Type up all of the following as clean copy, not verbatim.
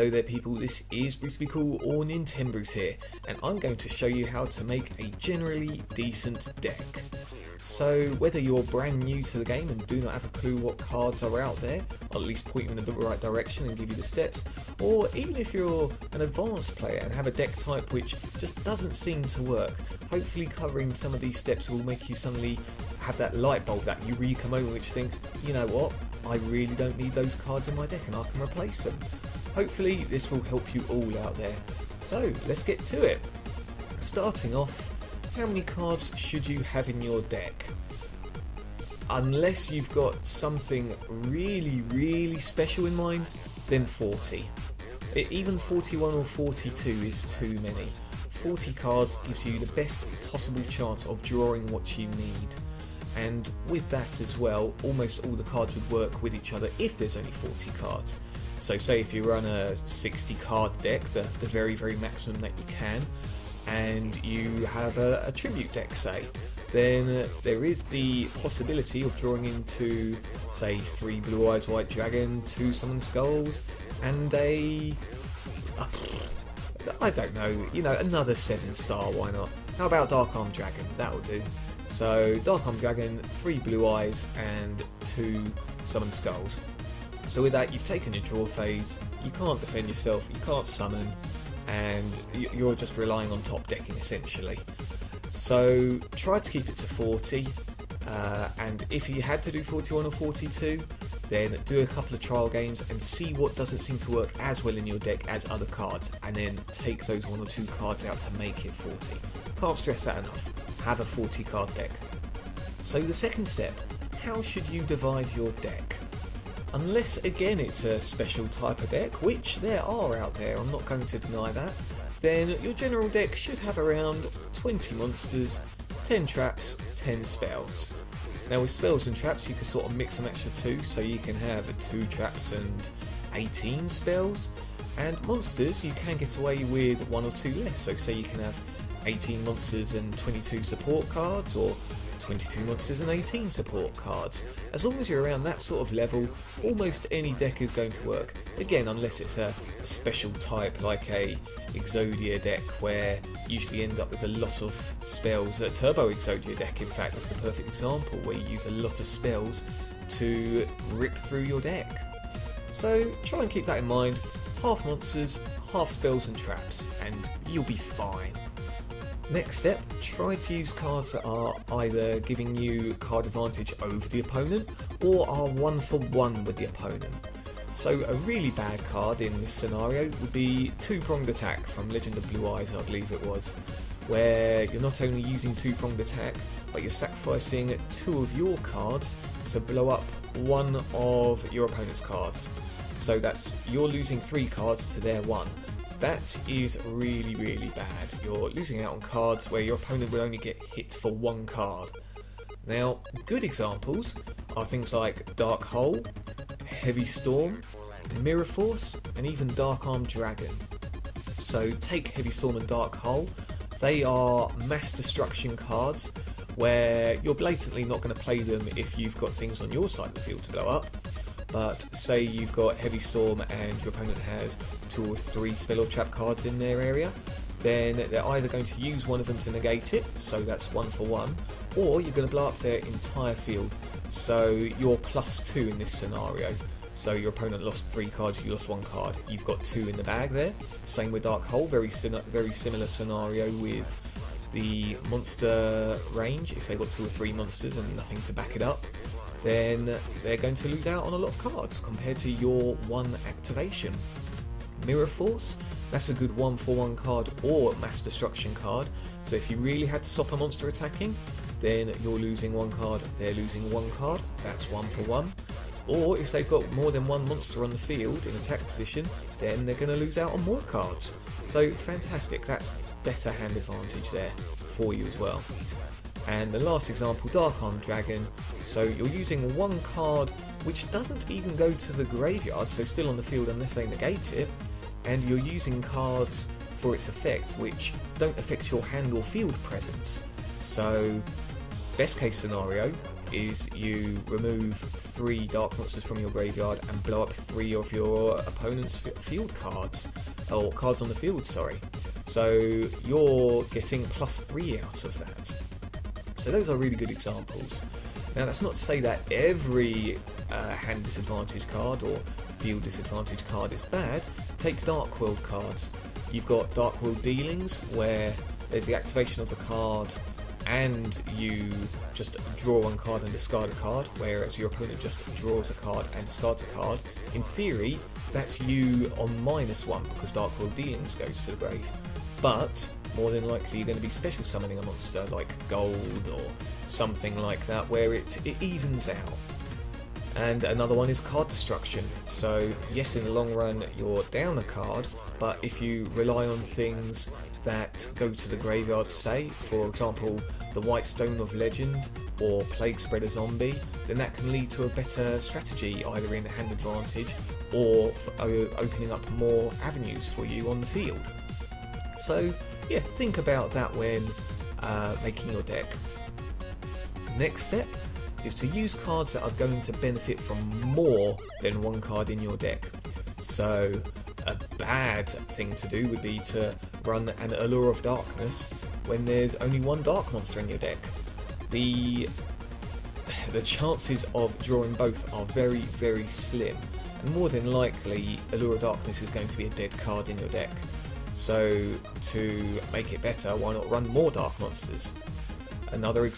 Hello there people, this is Bruce Be Cool or Nintendo here, and I'm going to show you how to make a generally decent deck. So whether you're brand new to the game and do not have a clue what cards are out there, I'll at least point you in the right direction and give you the steps, or even if you're an advanced player and have a deck type which just doesn't seem to work, hopefully covering some of these steps will make you suddenly have that light bulb, that eureka moment which thinks, you know what, I really don't need those cards in my deck and I can replace them. Hopefully this will help you all out there. So let's get to it. Starting off, how many cards should you have in your deck? Unless you've got something really special in mind, then 40. Even 41 or 42 is too many. 40 cards gives you the best possible chance of drawing what you need. And with that as well, almost all the cards would work with each other if there's only 40 cards. So say if you run a 60 card deck, the very maximum that you can, and you have a tribute deck say, then there is the possibility of drawing into say 3 Blue Eyes White Dragon, 2 Summon Skulls, and I don't know, another 7-star, why not? How about Dark Arm Dragon? That'll do. So Dark Arm Dragon, 3 Blue Eyes and 2 Summon Skulls. So with that, you've taken your draw phase, you can't defend yourself, you can't summon, and you're just relying on top decking essentially. So try to keep it to 40, and if you had to do 41 or 42, then do a couple of trial games and see what doesn't seem to work as well in your deck as other cards, and then take those 1 or 2 cards out to make it 40. Can't stress that enough. Have a 40 card deck. So the second step, how should you divide your deck? Unless again it's a special type of deck, which there are out there, I'm not going to deny that, then your general deck should have around 20 monsters, 10 traps, 10 spells. Now with spells and traps you can sort of mix and match the two, so you can have 2 traps and 18 spells, and monsters you can get away with 1 or 2 less, so say you can have 18 monsters and 22 support cards, or 22 monsters and 18 support cards. As long as you're around that sort of level, almost any deck is going to work. Again, unless it's a special type like a Exodia deck where you usually end up with a lot of spells. A Turbo Exodia deck, in fact, that's the perfect example, where you use a lot of spells to rip through your deck. So try and keep that in mind. Half monsters, half spells and traps, and you'll be fine. Next step, try to use cards that are either giving you card advantage over the opponent or are 1 for 1 with the opponent. So a really bad card in this scenario would be Two-Pronged Attack from Legend of Blue Eyes, I believe it was, where you're not only using Two-Pronged Attack, but you're sacrificing 2 of your cards to blow up 1 of your opponent's cards. So that's, you're losing 3 cards to their 1. That is really bad. You're losing out on cards where your opponent will only get hit for 1 card. Now, good examples are things like Dark Hole, Heavy Storm, Mirror Force, and even Dark Arm Dragon. So take Heavy Storm and Dark Hole. They are mass destruction cards where you're blatantly not going to play them if you've got things on your side of the field to blow up. But say you've got Heavy Storm and your opponent has 2 or 3 spell or trap cards in their area, then they're either going to use one of them to negate it, so that's 1 for 1, or you're going to blow up their entire field, so you're +2 in this scenario. So your opponent lost 3 cards, you lost 1 card, you've got 2 in the bag there. Same with Dark Hole, very similar scenario with the monster range. If they've got 2 or 3 monsters and nothing to back it up, then they're going to lose out on a lot of cards compared to your 1 activation. Mirror Force, that's a good 1 for 1 card or mass destruction card, so if you really had to stop a monster attacking, then you're losing 1 card, they're losing 1 card, that's 1 for 1. Or if they've got more than 1 monster on the field in attack position, then they're going to lose out on more cards. So fantastic, that's better hand advantage there for you as well. And the last example, Dark Arm Dragon. So you're using 1 card which doesn't even go to the graveyard, so still on the field unless they negate it, and you're using cards for its effects which don't affect your hand or field presence. So best case scenario, is you remove 3 dark monsters from your graveyard and blow up 3 of your opponent's field cards, or cards on the field, sorry. So you're getting +3 out of that. So those are really good examples. Now that's not to say that every hand disadvantage card or field disadvantage card is bad. Take Dark World cards. You've got Dark World Dealings, where there's the activation of the card and you just draw 1 card and discard a card, whereas your opponent just draws a card and discards a card. In theory, that's you on -1 because Dark World Dealings goes to the grave. But more than likely you're going to be special summoning a monster like Gold or something like that, where it evens out. And another one is card destruction. So yes, in the long run you're down a card, but if you rely on things that go to the graveyard, say for example the White Stone of Legend or Plague Spreader Zombie, then that can lead to a better strategy either in hand advantage or opening up more avenues for you on the field. So yeah, think about that when making your deck. Next step is to use cards that are going to benefit from more than 1 card in your deck. So a bad thing to do would be to run an Allure of Darkness when there's only 1 dark monster in your deck. The chances of drawing both are very, very slim, and more than likely Allure of Darkness is going to be a dead card in your deck. So to make it better, why not run more dark monsters? Another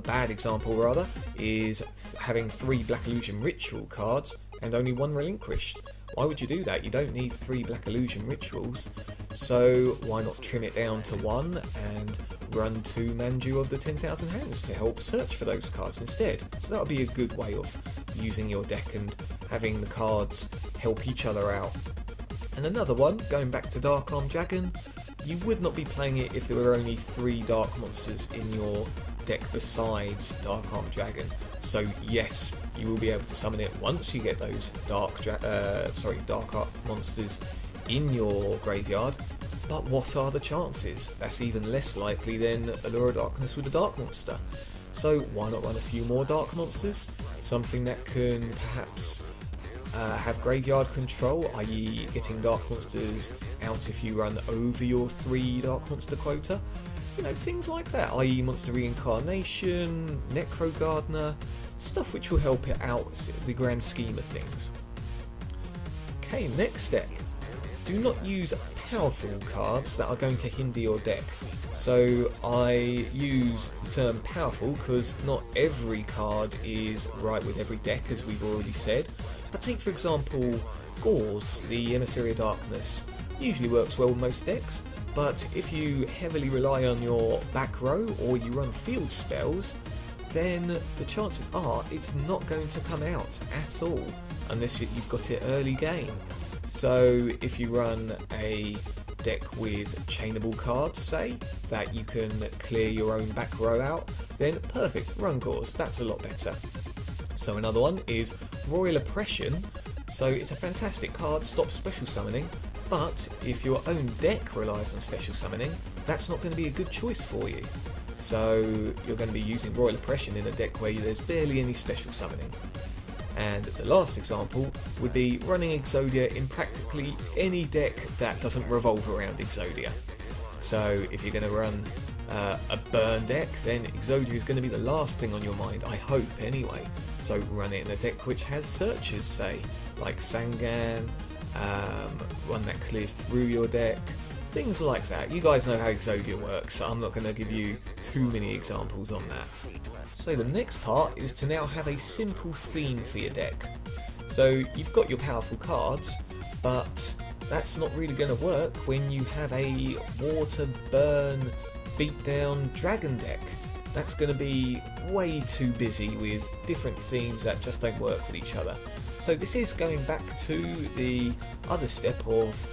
bad example rather is having 3 Black Illusion Ritual cards and only 1 Relinquished. Why would you do that? You don't need 3 Black Illusion Rituals, so why not trim it down to 1 and run 2 Manju of the 10,000 Hands to help search for those cards instead? So that would be a good way of using your deck and having the cards help each other out. And another one, going back to Dark Arm Dragon, you would not be playing it if there were only 3 dark monsters in your deck besides Dark Arm Dragon. So yes, you will be able to summon it once you get those dark art monsters in your graveyard, but what are the chances? That's even less likely than Allure of Darkness with a dark monster. So why not run a few more dark monsters? Something that can perhaps have graveyard control, i.e. getting dark monsters out if you run over your 3 dark monster quota. You know, things like that, i.e. Monster Reincarnation, Necro Gardener, stuff which will help it out in the grand scheme of things. Okay, next step. Do not use powerful cards that are going to hinder your deck. So I use the term powerful because not every card is right with every deck, as we've already said. But take for example Gauze, the Emissary of Darkness. Usually works well with most decks, but if you heavily rely on your back row or you run field spells, then the chances are it's not going to come out at all unless you've got it early game. So if you run a deck with chainable cards, say, that you can clear your own back row out, then perfect, run Gauze, that's a lot better. So another one is Royal Oppression. So it's a fantastic card, stops special summoning, but if your own deck relies on special summoning, that's not going to be a good choice for you. So you're going to be using Royal Oppression in a deck where there's barely any special summoning. And the last example would be running Exodia in practically any deck that doesn't revolve around Exodia. So if you're going to run a burn deck, then Exodia is going to be the last thing on your mind, I hope anyway. So run it in a deck which has searches, say, like Sangan, one that clears through your deck, things like that. You guys know how Exodia works, so I'm not going to give you too many examples on that. So the next part is to now have a simple theme for your deck. So you've got your powerful cards, but that's not really going to work when you have a water, burn, beatdown dragon deck. That's going to be way too busy with different themes that just don't work with each other. So this is going back to the other step of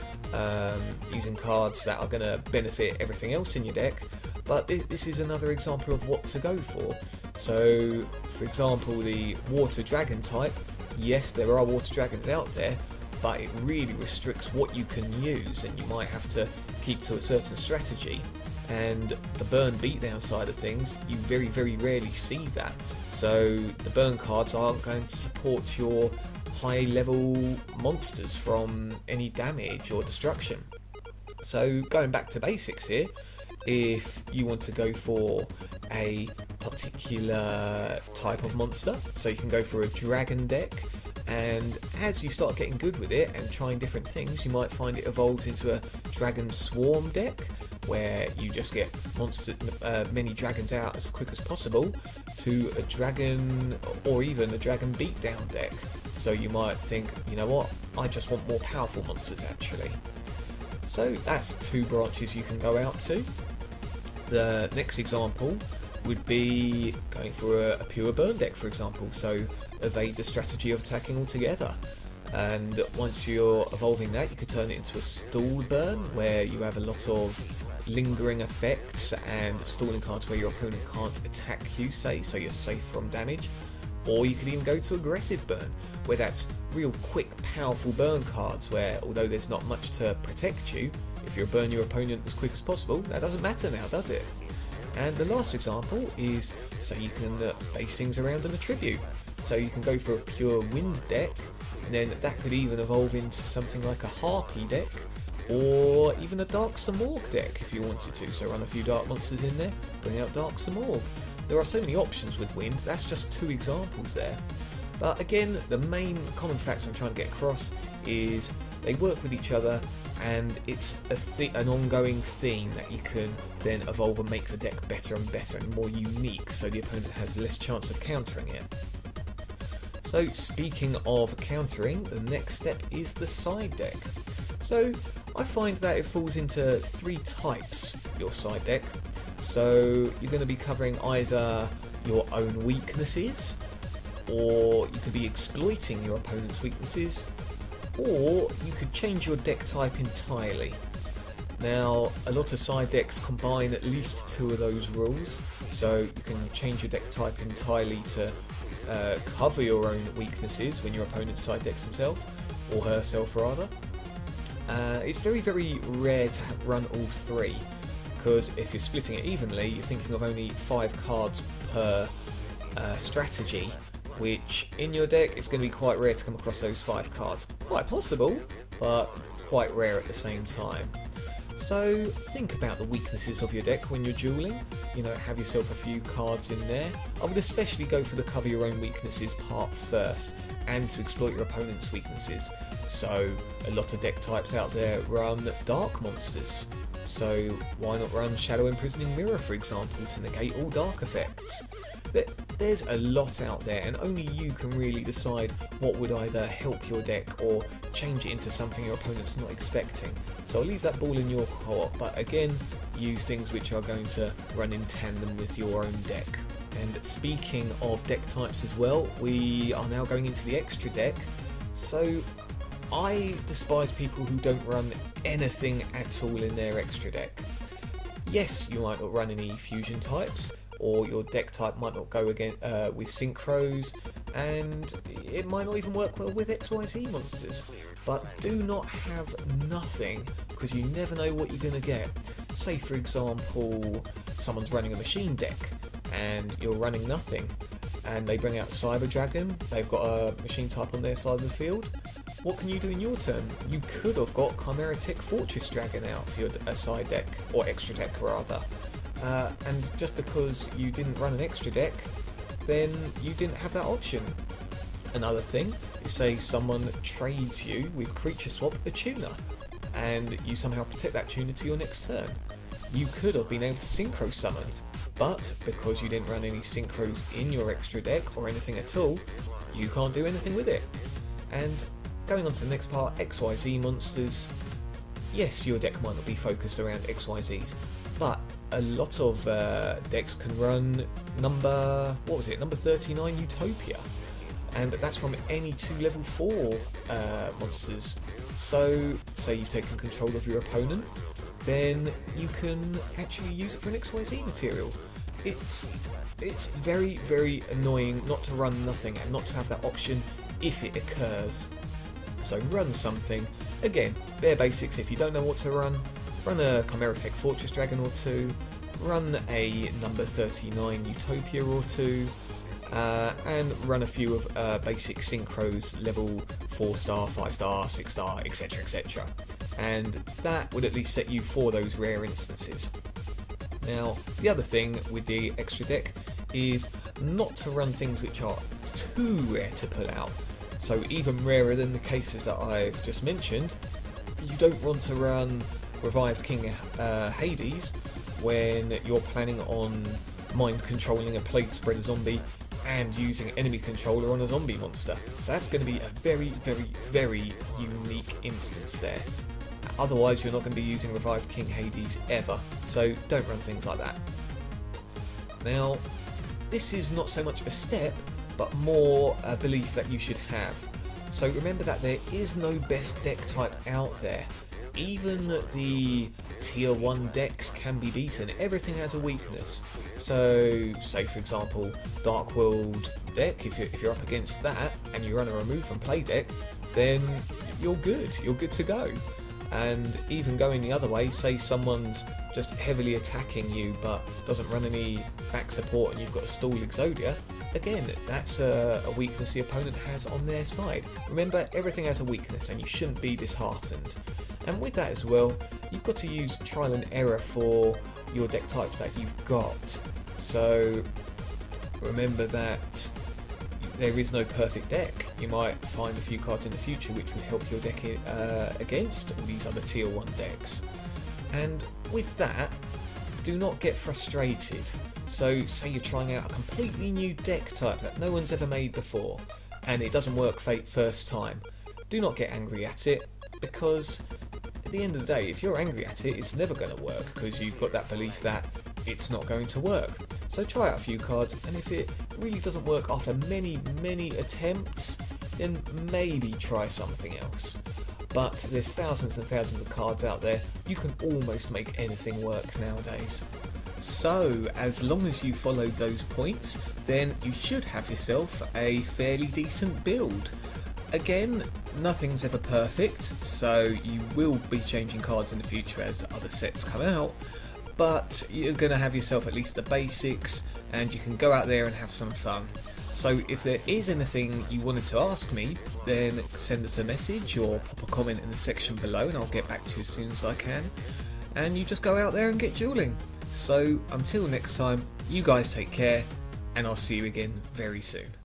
using cards that are going to benefit everything else in your deck, but this is another example of what to go for. So for example, the water dragon type, yes, there are water dragons out there, but it really restricts what you can use, and you might have to keep to a certain strategy. And the burn beatdown side of things, you very, very rarely see that. So the burn cards aren't going to support your high level monsters from any damage or destruction. So going back to basics here, if you want to go for a particular type of monster, so you can go for a dragon deck, and as you start getting good with it and trying different things, you might find it evolves into a dragon swarm deck, where you just get many dragons out as quick as possible, to a dragon, or even a dragon beatdown deck. So you might think, you know what, I just want more powerful monsters actually. So that's two branches you can go out to. The next example would be going for a pure burn deck, for example, so evade the strategy of attacking altogether. And once you're evolving that, you could turn it into a stall burn, where you have a lot of lingering effects and stalling cards where your opponent can't attack you, say, so you're safe from damage. Or you could even go to aggressive burn, where that's real quick, powerful burn cards, where although there's not much to protect you, if you burn your opponent as quick as possible, that doesn't matter now, does it? And the last example is, so you can base things around an attribute. So you can go for a pure wind deck, and then that could even evolve into something like a harpy deck, or even a Dark Samorg deck if you wanted to. So run a few dark monsters in there, bring out Dark Samorg. There are so many options with wind, that's just two examples there. But again, the main common factor I'm trying to get across is they work with each other, and it's an ongoing theme that you can then evolve and make the deck better and better and more unique, so the opponent has less chance of countering it. So speaking of countering, the next step is the side deck. So I find that it falls into three types, your side deck. So you're going to be covering either your own weaknesses, or you could be exploiting your opponent's weaknesses, or you could change your deck type entirely. Now, a lot of side decks combine at least two of those rules, so you can change your deck type entirely to cover your own weaknesses when your opponent side decks himself, or herself rather. It's very, very rare to run all three, because if you're splitting it evenly, you're thinking of only 5 cards per strategy, which in your deck it's going to be quite rare to come across those 5 cards. Quite possible, but quite rare at the same time. So think about the weaknesses of your deck when you're dueling. You know, have yourself a few cards in there. I would especially go for the cover your own weaknesses part first, and to exploit your opponent's weaknesses. So a lot of deck types out there run dark monsters. So why not run Shadow Imprisoning Mirror, for example, to negate all dark effects? There's a lot out there, and only you can really decide what would either help your deck or change it into something your opponent's not expecting. So I'll leave that ball in your court, but again, use things which are going to run in tandem with your own deck. And speaking of deck types as well, we are now going into the extra deck. So I despise people who don't run anything at all in their extra deck. Yes, you might not run any fusion types, or your deck type might not go again with synchros, and it might not even work well with XYZ monsters. But do not have nothing, because you never know what you're going to get. Say for example, someone's running a machine deck, and you're running nothing, and they bring out Cyber Dragon, they've got a machine type on their side of the field. What can you do in your turn? You could have got Chimeritic Fortress Dragon out for your side deck, or extra deck rather. And just because you didn't run an extra deck, then you didn't have that option. Another thing is, say someone trades you with Creature Swap a tuner, and you somehow protect that tuner to your next turn. You could have been able to synchro summon, but because you didn't run any synchros in your extra deck or anything at all, you can't do anything with it. And going on to the next part, XYZ monsters. Yes, your deck might not be focused around XYZs, but a lot of decks can run number 39 Utopia, and that's from any 2 level 4 monsters. So say you've taken control of your opponent, then you can actually use it for an XYZ material. It's very, very annoying not to run nothing and not to have that option if it occurs. So run something. Again, bare basics. If you don't know what to run a Chimeritic Fortress Dragon or 2, run a number 39 Utopia or 2, and run a few of basic synchros, level 4 star, 5 star, 6 star, etc, etc. And that would at least set you for those rare instances. Now, the other thing with the extra deck is not to run things which are too rare to pull out. So even rarer than the cases that I've just mentioned, you don't want to run Revived King Hades when you're planning on mind controlling a plague spreader zombie and using enemy controller on a zombie monster. So that's going to be a very, very, very unique instance there. Otherwise you're not going to be using Revived King Hades ever, so don't run things like that. Now, this is not so much a step, but more a belief that you should have. So remember that there is no best deck type out there. Even the tier 1 decks can be beaten. Everything has a weakness. So, say for example, Dark World deck, if you're up against that and you run a remove from play deck, then you're good to go. And even going the other way, say someone's just heavily attacking you but doesn't run any back support and you've got a stall Exodia, again, that's a weakness the opponent has on their side. Remember, everything has a weakness and you shouldn't be disheartened. And with that as well, you've got to use trial and error for your deck types that you've got. So remember that there is no perfect deck. You might find a few cards in the future which would help your deck against all these other tier 1 decks. And with that, do not get frustrated. So say you're trying out a completely new deck type that no one's ever made before and it doesn't work first time. Do not get angry at it, because at the end of the day, if you're angry at it, it's never going to work because you've got that belief that it's not going to work. So try out a few cards, and if it really doesn't work after many, many attempts, then maybe try something else. But there's thousands and thousands of cards out there, you can almost make anything work nowadays. So, as long as you followed those points, then you should have yourself a fairly decent build. Again, nothing's ever perfect, so you will be changing cards in the future as other sets come out, but you're going to have yourself at least the basics, and you can go out there and have some fun. So if there is anything you wanted to ask me, then send us a message or pop a comment in the section below and I'll get back to you as soon as I can. And you just go out there and get dueling. So until next time, you guys take care, and I'll see you again very soon.